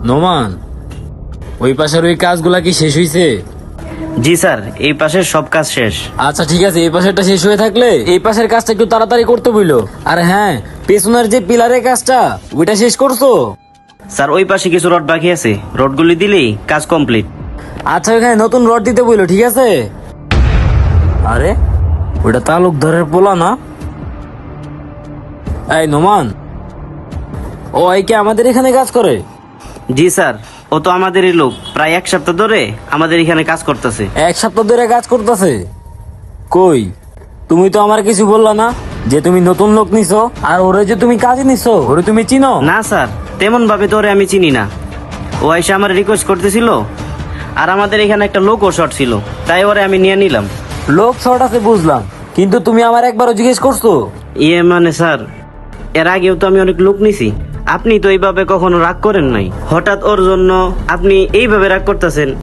নোমান, ওই পাশের ওই কাজগুলা কি শেষ হইছে? জি স্যার, এই পাশের সব কাজ শেষ। আচ্ছা ঠিক আছে, এই পাশেরটা শেষ হয়ে থাকলে এই পাশের কাজটা একটু তাড়াতাড়ি করতে বইলো। আর হ্যাঁ, পেছনের যে পিলারের কাজটা ওইটা শেষ করছো? স্যার ওই পাশে কিছু রড বাকি আছে, রডগুলি দিলেই কাজ কমপ্লিট। আচ্ছা, ওখানে নতুন রড দিতে বইলো, ঠিক আছে? আরে ওইটা তালুকদারের পোলা না? এই নোমান, ও এই কি আমাদের এখানে কাজ করে? জি স্যার, ও তো আমাদেরই লোক, প্রায় 1 সপ্তাহ ধরে আমাদের এখানে কাজ করতেছে। 1 সপ্তাহ ধরে কাজ করতেছে? কই, তুমি তো আমার কিছু বললা না যে তুমি নতুন লোক নিছো, আর ওরে যে তুমি কাজে নিছো ওরে তুমি চিনো? না স্যার, তেমন ভাবে তো ওরে আমি চিনি না। ও এসে আমার রিকোয়েস্ট করতেছিল, আর আমাদের এখানে একটা লোকও শর্ট ছিল, তাই ওরে আমি নিয়ে নিলাম। লোক শর্ট আছে বুঝলাম, কিন্তু তুমি আমার একবারও জিজ্ঞেস করছো? মানে স্যার, এর আগেও তো আমি অনেক লোক নিছি, আপনি তো এইভাবে কখনো রাগ করেন নাই, হঠাৎ ওর জন্য আপনি এইভাবে রাগ করতেছেন,